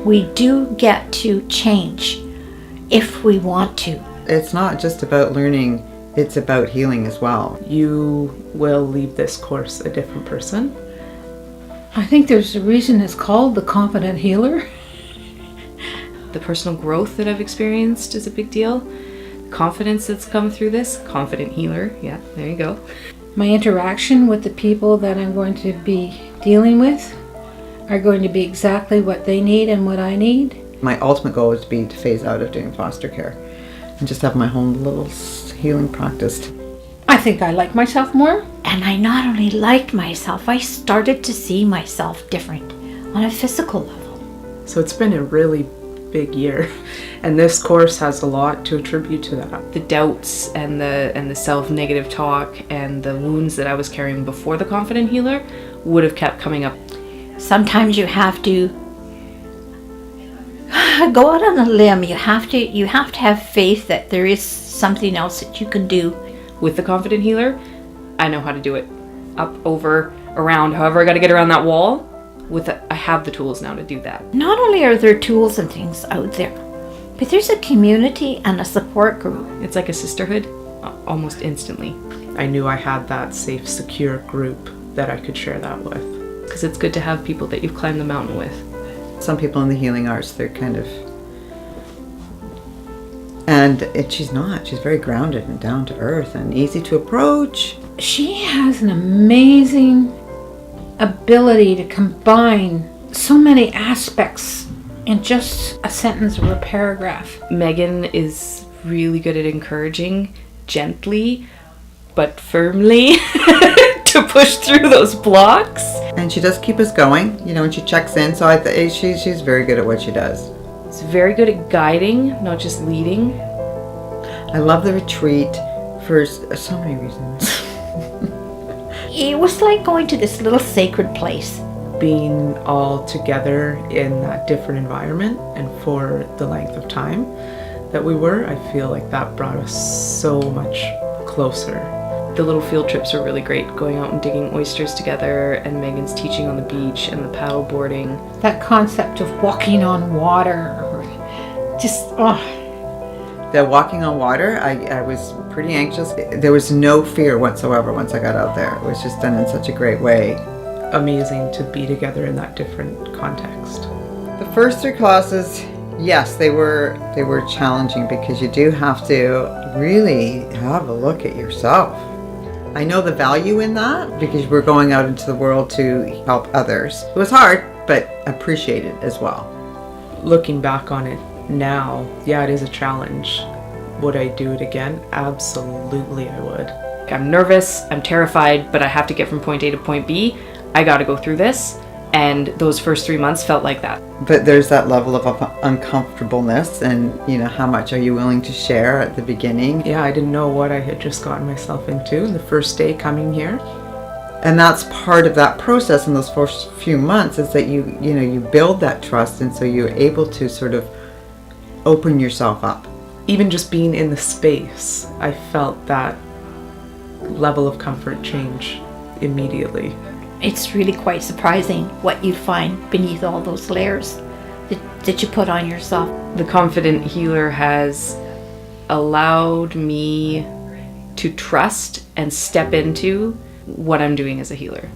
We do get to change if we want to. It's not just about learning, it's about healing as well. You will leave this course a different person. I think there's a reason it's called the Confident Healer. The personal growth that I've experienced is a big deal. Confidence that's come through this. Confident healer. Yeah, there you go. My interaction with the people that I'm going to be dealing with are going to be exactly what they need and what I need. My ultimate goal would be to phase out of doing foster care and just have my own little healing practice. I think I like myself more. And I not only liked myself, I started to see myself different on a physical level. So it's been a really big year, and this course has a lot to attribute to that. The doubts and the self-negative talk and the wounds that I was carrying before the Confident Healer would have kept coming up. Sometimes you have to go out on a limb. You have to have faith that there is something else that you can do. With the Confident Healer, I know how to do it. Up, over, around, however I got to get around that wall. I have the tools now to do that. Not only are there tools and things out there, but there's a community and a support group. It's like a sisterhood, almost instantly. I knew I had that safe, secure group that I could share that with. Because it's good to have people that you've climbed the mountain with. Some people in the healing arts, they're kind of... And she's not. She's very grounded and down to earth and easy to approach. She has an amazing ability to combine so many aspects in just a sentence or a paragraph. Megan is really good at encouraging gently but firmly to push through those blocks. And she does keep us going, and she checks in. So she's very good at what she does. She's very good at guiding, not just leading. I love the retreat for so many reasons. It was like going to this little sacred place. Being all together in that different environment and for the length of time that we were, I feel like that brought us so much closer. The little field trips are really great, going out and digging oysters together, and Megan's teaching on the beach and the paddle boarding. That concept of walking on water, The walking on water, I was pretty anxious. There was no fear whatsoever once I got out there. It was just done in such a great way. Amazing to be together in that different context. The first 3 classes, yes, they were challenging because you do have to really have a look at yourself. I know the value in that because we're going out into the world to help others. It was hard, but appreciated as well. Looking back on it now, yeah, it is a challenge. Would I do it again? Absolutely I would. I'm nervous, I'm terrified, but I have to get from point A to point B. I got to go through this. And those first 3 months felt like that. But there's that level of uncomfortableness, and how much are you willing to share at the beginning? Yeah, I didn't know what I had just gotten myself into the first day coming here. And that's part of that process in those first few months, is that you build that trust, and so you're able to sort of open yourself up. Even just being in the space, I felt that level of comfort change immediately. It's really quite surprising what you find beneath all those layers that you put on yourself. The Confident Healer has allowed me to trust and step into what I'm doing as a healer.